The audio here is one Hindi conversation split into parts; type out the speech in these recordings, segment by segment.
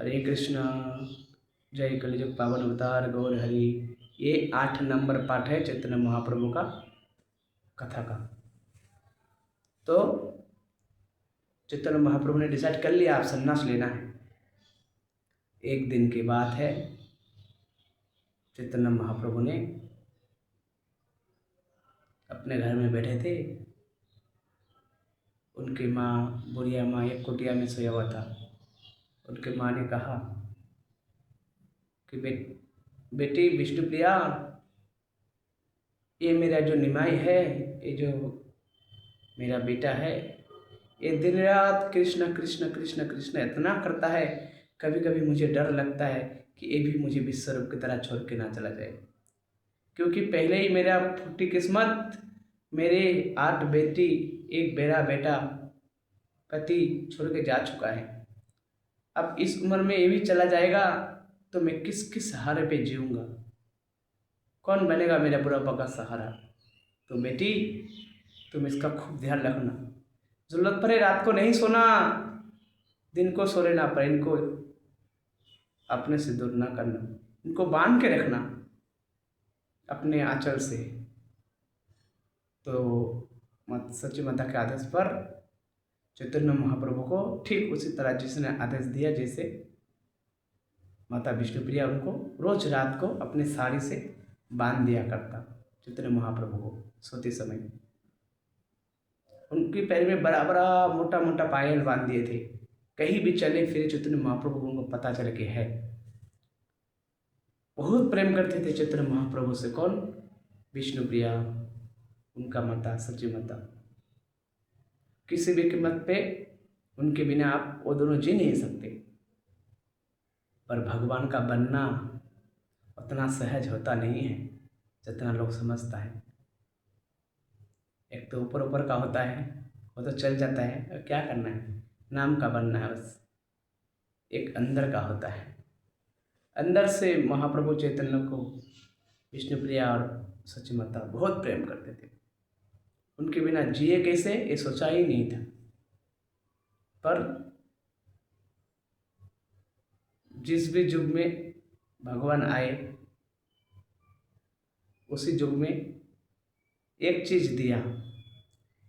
हरे कृष्णा। जय कलियुग पावन अवतार गौर हरि। ये 8 नंबर पाठ है चैतन्य महाप्रभु का कथा का। तो चैतन्य महाप्रभु ने डिसाइड कर लिया आप सन्यास लेना है। एक दिन की बात है, चैतन्य महाप्रभु ने अपने घर में बैठे थे। उनकी माँ, बुढ़िया माँ, एक कुटिया में सोया हुआ था। उनकी माँ ने कहा कि बेटी विष्णुप्रिया, ये मेरा जो निमाई है, ये जो मेरा बेटा है, ये दिन रात कृष्ण कृष्ण कृष्ण कृष्ण इतना करता है, कभी कभी मुझे डर लगता है कि ये भी मुझे विश्वरूप की तरह छोड़ के ना चला जाए। क्योंकि पहले ही मेरा फूटी किस्मत, मेरे 8 बेटी, एक मेरा बेटा पति छोड़ के जा चुका है। अब इस उम्र में ये भी चला जाएगा तो मैं किस किस सहारे पे जीऊँगा? कौन बनेगा मेरा बुढ़ापा का सहारा? तो बेटी, तुम इसका खूब ध्यान रखना। जरूरत पड़े रात को नहीं सोना, दिन को सो लेना, पर इनको अपने से दूर ना करना। इनको बांध के रखना अपने आंचल से। तो सच्ची माता के आदेश पर चैतन्य महाप्रभु को ठीक उसी तरह जिसने आदेश दिया, जैसे माता विष्णुप्रिया उनको रोज रात को अपने साड़ी से बांध दिया करता चैतन्य महाप्रभु को सोते समय। उनके पैर में बड़ा बड़ा मोटा मोटा पायल बांध दिए थे। कहीं भी चले फिरे चैतन्य महाप्रभु को उनको पता चल के है। बहुत प्रेम करते थे चैतन्य महाप्रभु से। कौन? विष्णुप्रिया, उनका माता सच्ची माता। किसी भी कीमत पे उनके बिना आप वो दोनों जी नहीं सकते। पर भगवान का बनना उतना सहज होता नहीं है जितना लोग समझता है। एक तो ऊपर ऊपर का होता है, वो तो चल जाता है, और क्या करना है, नाम का बनना है बस। एक अंदर का होता है। अंदर से महाप्रभु चैतन्य को विष्णुप्रिया और सच्ची माता बहुत प्रेम करते थे। उनके बिना जिए कैसे, ये सोचा ही नहीं था। पर जिस भी युग में भगवान आए, उसी युग में एक चीज़ दिया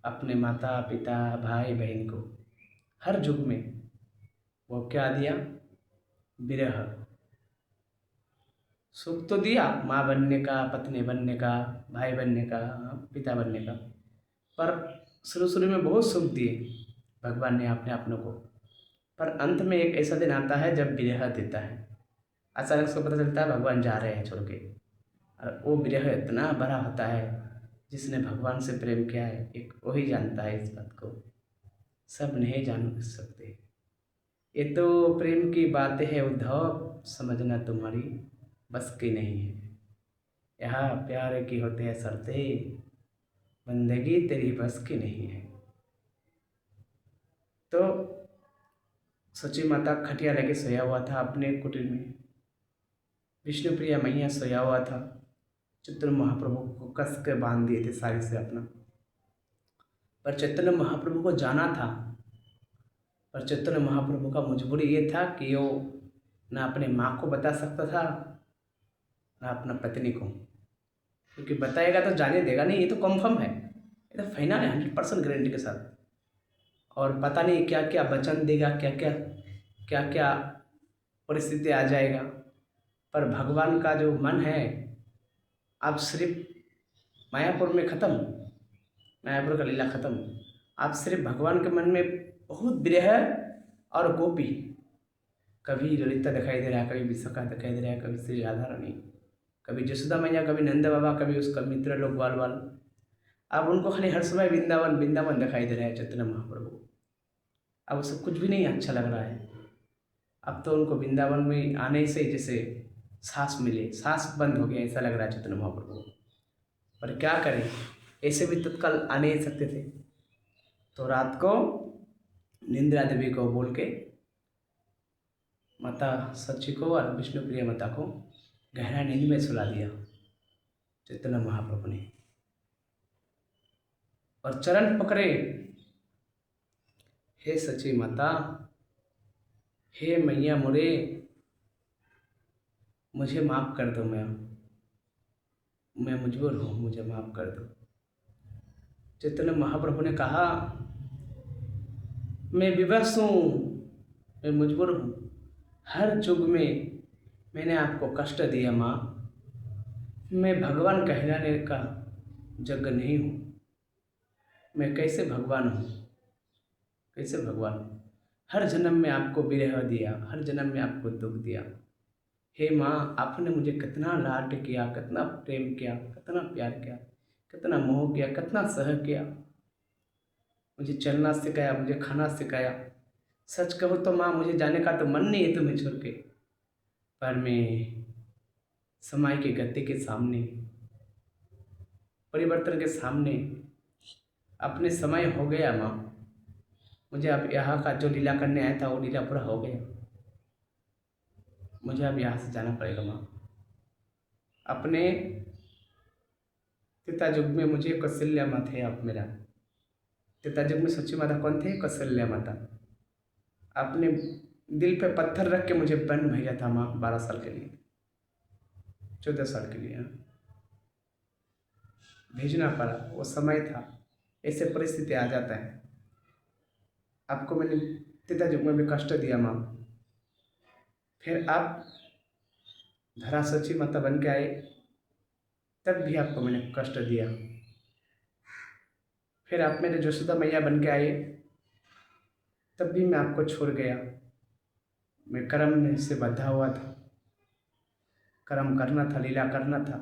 अपने माता पिता भाई बहन को। हर युग में वो क्या दिया? विरह। सुख तो दिया माँ बनने का, पत्नी बनने का, भाई बनने का, पिता बनने का, पर शुरू शुरू में बहुत सुख दिए भगवान ने अपनों को। पर अंत में एक ऐसा दिन आता है जब विरह देता है। अचानक से पता चलता है भगवान जा रहे हैं छोड़ के। और वो विरह इतना बड़ा होता है, जिसने भगवान से प्रेम किया है एक वही जानता है इस बात को। सब नहीं जान सकते। ये तो प्रेम की बातें है उद्धव, समझना तुम्हारी बस की नहीं है। यहाँ प्यार की होते हैं शर्तें, बंदगी तेरी बस की नहीं है। तो सची माता खटिया लेके सोया हुआ था अपने कुटीर में। विष्णुप्रिया मैया सोया हुआ था। चैतन्य महाप्रभु को कस के बांध दिए थे साड़ी से अपना। पर चैतन्य महाप्रभु को जाना था। पर चैतन्य महाप्रभु का मजबूरी ये था कि वो ना अपने माँ को बता सकता था, ना अपना पत्नी को। क्योंकि बताएगा तो जाने देगा नहीं, ये तो कंफर्म है, ये तो फाइनल है 100% गारंटी के साथ। और पता नहीं क्या क्या वचन देगा, क्या क्या क्या क्या परिस्थिति आ जाएगा। पर भगवान का जो मन है, अब सिर्फ मायापुर में ख़त्म, मायापुर का लीला ख़त्म। अब सिर्फ भगवान के मन में बहुत विरह और गोपी। कभी ललिता दिखाई दे रहा है, कभी विशाखा दिखाई दे रहा है, कभी श्री राधा रानी, कभी जसोदा मैया, कभी नंद बाबा, कभी उसका मित्र लोग ग्वाल वाल। अब उनको खाली हर समय वृंदावन वृंदावन दिखाई दे रहा है चैतन्य महाप्रभु। अब उसे कुछ भी नहीं अच्छा लग रहा है। अब तो उनको वृंदावन में आने से जैसे सांस मिले, सांस बंद हो गया ऐसा लग रहा है चैतन्य महाप्रभु को। पर क्या करें, ऐसे भी तत्काल आ नहीं सकते थे। तो रात को निंद्रा देवी को बोल के माता सच्ची को और विष्णुप्रिया माता को गहरा नींद में सुला दिया चैतन्य महाप्रभु ने। और चरण पकड़े, हे सच्ची माता, हे मैया मोरे, मुझे माफ़ कर दो। मैं मजबूर हूँ, मुझे माफ़ कर दो। चैतन्य महाप्रभु ने कहा, मैं विवश हूँ, मैं मजबूर हूँ। हर युग में मैंने आपको कष्ट दिया माँ। मैं भगवान कहलाने का योग्य नहीं हूँ। मैं कैसे भगवान हूँ, कैसे भगवान हूँ? हर जन्म में आपको विरह दिया, हर जन्म में आपको दुख दिया। हे माँ, आपने मुझे कितना लाड किया, कितना प्रेम किया, कितना प्यार किया, कितना मोह किया, कितना सह किया। मुझे चलना सिखाया, मुझे खाना सिखाया। सच कहूँ तो माँ, मुझे जाने का तो मन नहीं है तुम्हें छोड़ के, पर मैं समय की गति के सामने, परिवर्तन के सामने अपने समय हो गया माँ। मुझे अब यहाँ का जो लीला करने आया था वो लीला पूरा हो गया। मुझे अब यहाँ से जाना पड़ेगा माँ। अपने त्रेता युग में मुझे कौशल्या माँ थे आप मेरा। त्रेता युग में सच्ची माता कौन थे? कौशल्या माता। आपने दिल पे पत्थर रख के मुझे वन भेजा था माँ, 12 साल के लिए, 14 साल के लिए। हाँ, भेजना पड़ा, वो समय था। ऐसे परिस्थिति आ जाता है। आपको मैंने त्रेता युग में भी कष्ट दिया माँ, फिर आप धरा सच्ची माता बन के आए, तब भी आपको मैंने कष्ट दिया। फिर आप मेरे यशोदा मैया बन के आए, तब भी मैं आपको छोड़ गया। मैं कर्म में से बंधा हुआ था, कर्म करना था, लीला करना था।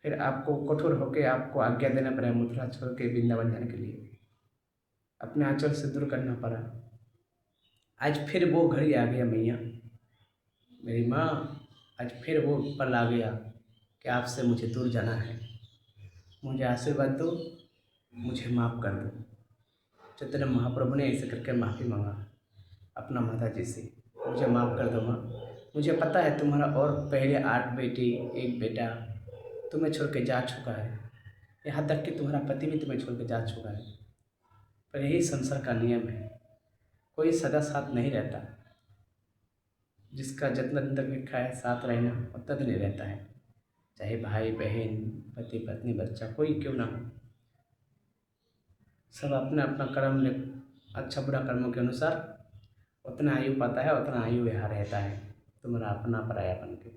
फिर आपको कठोर होकर आपको आज्ञा देना पड़ा मथुरा छोड़ के वृंदावन जाने के लिए। अपने आंचल से दूर करना पड़ा। आज फिर वो घड़ी आ गया मैया, मेरी माँ। आज फिर वो पल आ गया कि आपसे मुझे दूर जाना है। मुझे आशीर्वाद दो, मुझे माफ़ कर दो। चैतन्य महाप्रभु ने ऐसे करके माफ़ी मांगा अपना माता जी से, मुझे माफ़ कर दो माँ। मुझे पता है तुम्हारा और पहले 8 बेटी 1 बेटा तुम्हें छोड़ के जा चुका है, यहाँ तक कि तुम्हारा पति भी तुम्हें छोड़ के जा चुका है। पर यही संसार का नियम है, कोई सदा साथ नहीं रहता। जिसका जितना दिन तक लिखा है साथ रहना, उतना दिन नहीं रहता है। चाहे भाई बहन, पति पत्नी, बच्चा, कोई क्यों ना हो, सब अपना अपना कर्म ने, अच्छा बुरा कर्मों के अनुसार उतना आयु पाता है, उतना आयु यहाँ रहता है, तुम्हारा अपना पराया बन के।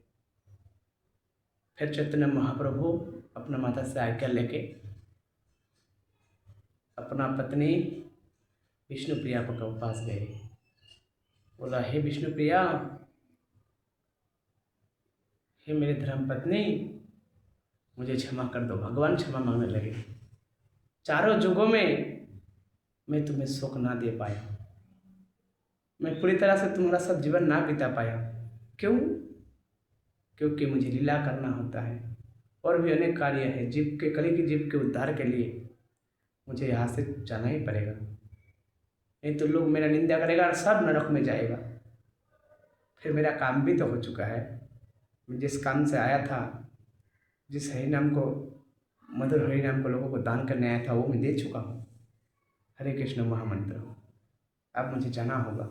फिर चैतन्य महाप्रभु अपना माता से आज्ञा लेके अपना पत्नी विष्णुप्रिया के पास गए। बोला, हे विष्णुप्रिया, हे मेरे धर्म पत्नी, मुझे क्षमा कर दो। भगवान क्षमा मांगने लगे। चारों युगों में मैं तुम्हें सुख ना दे पाया, मैं पूरी तरह से तुम्हारा साथ जीवन ना बिता पाया। क्यों? क्योंकि मुझे लीला करना होता है, और भी अनेक कार्य है। जीव के कली की जीव के उद्धार के लिए मुझे यहाँ से जाना ही पड़ेगा, नहीं तो लोग मेरा निंदा करेगा और सब नरक में जाएगा। फिर मेरा काम भी तो हो चुका है। मैं जिस काम से आया था, जिस हरि नाम को, मधुर हरि नाम को लोगों को दान करने आया था, वो मैं दे चुका हूँ। हरे कृष्ण महामंत्र, अब मुझे जाना होगा।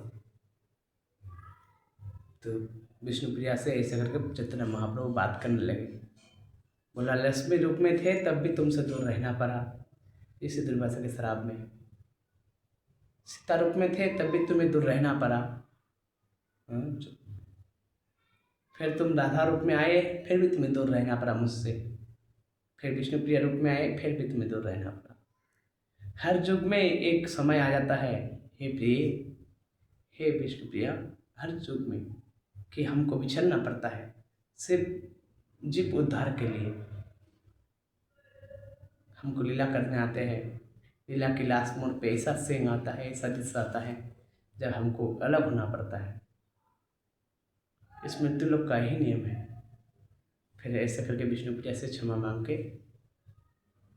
तो विष्णुप्रिया से ऐसे करके चैतन्य महाप्रभु बात करने लगे। बोला, लक्ष्मी रूप में थे तब भी तुमसे दूर रहना पड़ा इसी दुर्वासा के शराब में। सीता रूप में थे तब भी तुम्हें दूर रहना पड़ा। फिर तुम राधा रूप में आए, फिर भी तुम्हें दूर रहना पड़ा मुझसे। फिर विष्णुप्रिया रूप में आए, फिर भी तुम्हें दूर रहना पड़ा। हर युग में एक समय आ जाता है, हे प्रिय, हे विष्णुप्रिया, हर युग में कि हमको विचरना पड़ता है सिर्फ जीव उद्धार के लिए। हमको लीला करने आते हैं, लीला की लास्ट मोड़ पे ऐसा सींग आता है, ऐसा दृश्य आता है जब हमको अलग होना पड़ता है। इस मृत्यु लोक का ही नियम है। फिर ऐसे करके विष्णुप्रिया से क्षमा मांग के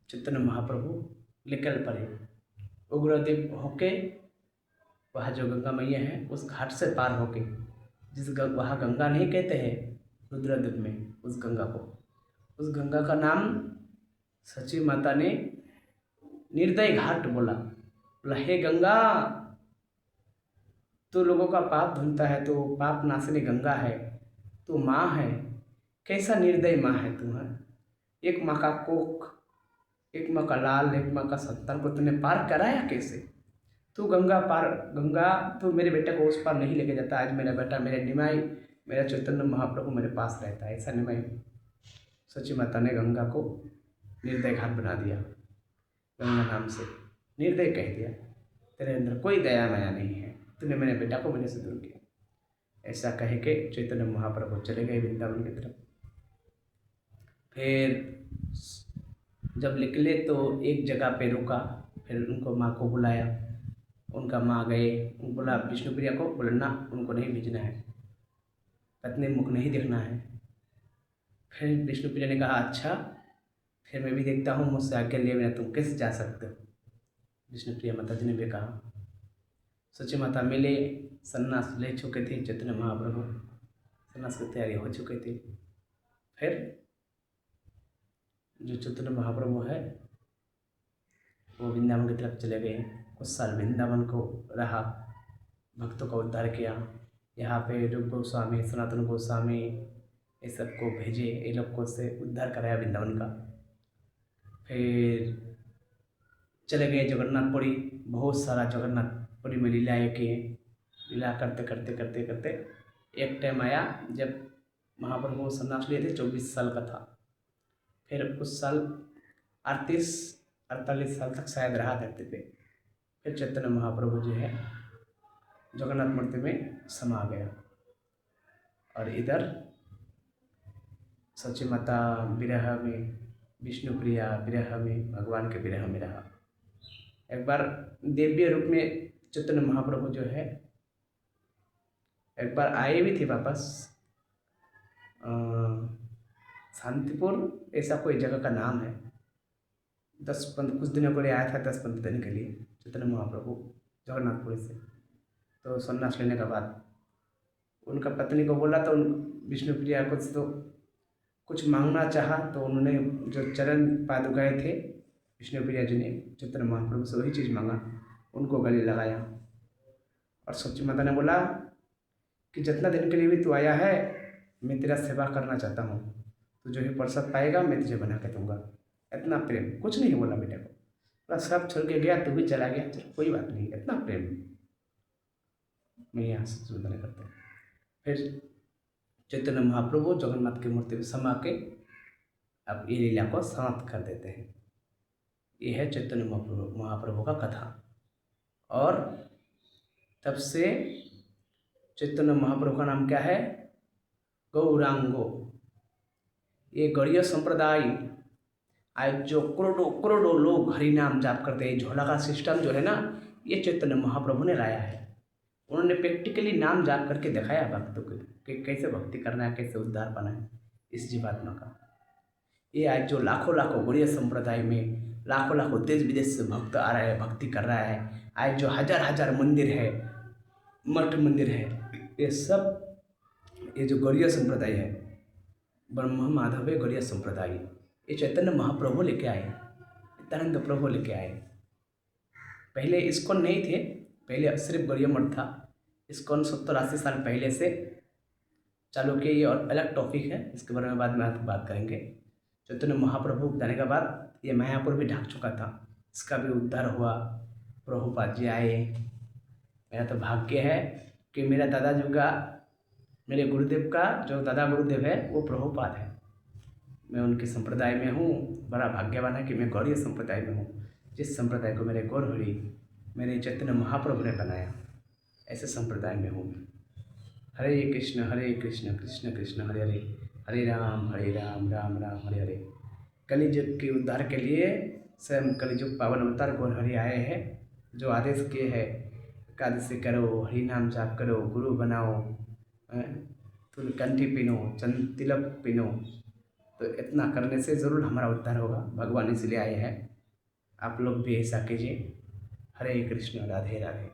चैतन्य महाप्रभु निकल पड़े। उग्रदेव होके वहाँ जो गंगा मैया है उस घाट से पार होके, वहाँ गंगा नहीं कहते हैं रुद्रदेव में, उस गंगा को, उस गंगा का नाम सची माता ने निर्दय घाट बोला। बोला, हे गंगा, तो लोगों का पाप धुलता है, तो पाप नाशनी गंगा है, तू माँ है, कैसा निर्दयी माँ है तू है। एक माँ का कोख, एक माँ का लाल, एक माँ का संतान को तूने पार कराया कैसे। तू गंगा पार, गंगा तू मेरे बेटे को उस पार नहीं लेके जाता। आज मेरा बेटा, मेरे निमाई, मेरा चैतन्य महाप्रभु मेरे पास रहता है। ऐसा निमाई सची माता ने गंगा को निर्दय घाट बना दिया, गंगा नाम से निर्दय कह दिया। तेरे अंदर कोई दया माया नहीं है, तूने मेरे बेटा को मेरे से दूर किया। ऐसा कह के चैतन्य महाप्रभु चले गए वृंदावन की तरफ। फिर जब निकले तो एक जगह पे रुका, फिर उनको माँ को बुलाया। उनका माँ गए, उनको बोला विष्णुप्रिया को बोलना उनको नहीं भेजना है, पत्नी मुख नहीं देखना है। फिर विष्णुप्रिया ने कहा अच्छा, फिर मैं भी देखता हूँ, मुझसे आज्ञा लिए बिना तुम कैसे जा सकते हो। विष्णुप्रिया माता जी ने भी कहा। सची माता मिले, सन्यास ले चुके थे चैतन्य महाप्रभु, सन्यास की तैयारी हो चुके थे। फिर जो चैतन्य महाप्रभु है वो वृंदावन की तरफ चले गए। कुछ साल वृंदावन को रहा, भक्तों का उद्धार किया। यहाँ पे रूप गोस्वामी, सनातन गोस्वामी ये सबको भेजे, ये लोग को से उद्धार कराया वृंदावन का। फिर चले गए जगन्नाथपुरी, बहुत सारा जगन्नाथपुरी में लीलाएँ किए। लीला करते करते करते करते एक टाइम आया जब महाप्रभु संन्यास लिए थे, 24 साल का था। फिर उस साल 38-48 साल तक शायद रहा धरती पे। फिर चैतन्य महाप्रभु जो है जगन्नाथ मूर्ति में समा गया। और इधर सची माता विरह में, विष्णुप्रिया विरह में, भगवान के विरह में रहा। एक बार दिव्य रूप में चैतन्य महाप्रभु जो है एक बार आए भी थे वापस। शांतिपुर ऐसा कोई जगह का नाम है। कुछ दिनों के लिए आया था, 10-15 दिन के लिए चैतन्य महाप्रभु जगन्नाथपुरी से। तो सन्यास लेने के बाद उनका पत्नी को बोला, तो विष्णुप्रिया कुछ मांगना चाहा, तो उन्होंने जो चरण पादुकाएँ थे विष्णुप्रिया जी ने चैतन्य महाप्रभु से वही चीज़ मांगा, उनको गले लगाया। और सच्ची माता ने बोला कि जितना दिन के लिए भी तू आया है, मैं तेरा सेवा करना चाहता हूँ, तू जो ही प्रसाद पाएगा मैं तुझे बना के दूंगा। इतना प्रेम, कुछ नहीं बोला बेटे को, बोला सब छोड़ के गया, तू भी चला गया, चलो कोई बात नहीं, इतना प्रेम मैं यहाँ से शुरू नहीं करता। फिर चैतन्य महाप्रभु जगन्नाथ की मूर्ति में समा के अब ये लीला को समाप्त कर देते हैं। ये है चैतन्य महाप्रभु का कथा। और तब से चैतन्य महाप्रभु का नाम क्या है? गौरांगो। ये गौड़ीय संप्रदाय आज जो करोड़ों लोग हरि नाम जाप करते हैं, झोला का सिस्टम जो है ना, ये चैतन्य महाप्रभु ने लाया है। उन्होंने प्रैक्टिकली नाम जाप करके दिखाया भक्तों को कि कैसे भक्ति करना है, कैसे उद्धार पाना है इस जीवात्मा का। ये आज जो लाखों गौड़ीय संप्रदाय में लाखों देश विदेश से भक्त आ रहे हैं, भक्ति कर रहा है। आज जो हजार मंदिर है, मठ मंदिर है, ये सब ये जो गौड़ीय संप्रदाय है, ब्रह्म माधव गौड़ीय संप्रदाय, ये चैतन्य महाप्रभु लेके आए, नित्यानंद प्रभु लेके आए। पहले इस्कॉन नहीं थे, पहले सिर्फ गौड़ीय मठ था। इस्कॉन 70-80 साल पहले से चालू किए। ये और अलग टॉपिक है, इसके बारे में बाद में आपको बात करेंगे। चैतन्य महाप्रभु जाने के बाद ये मायापुर भी ढक चुका था, इसका भी उद्धार हुआ। प्रभुपाद जी आए। मेरा तो भाग्य है कि मेरा दादाजी का, मेरे गुरुदेव का जो दादा गुरुदेव है वो प्रभुपाद है। मैं उनके संप्रदाय में हूँ। बड़ा भाग्यवान है कि मैं गौड़ीय संप्रदाय में हूँ, जिस संप्रदाय को मेरे गौर हरि, मेरे चैतन्य महाप्रभु ने बनाया, ऐसे संप्रदाय में हूँ। हरे कृष्ण कृष्ण कृष्ण हरे हरे, हरे राम राम राम हरे हरे। कलियुग के उद्धार के लिए स्वयं कलियुग पावन अवतार गौर हरि आए हैं, जो आदेश किए हैं एकादशी करो, हरि नाम जाप करो, गुरु बनाओ, तुम कंठी पहनो, चंद तिलक पहनो। तो इतना करने से ज़रूर हमारा उद्धार होगा। भगवान इसलिए आए हैं, आप लोग भी ऐसा कीजिए। हरे कृष्ण राधे राधे।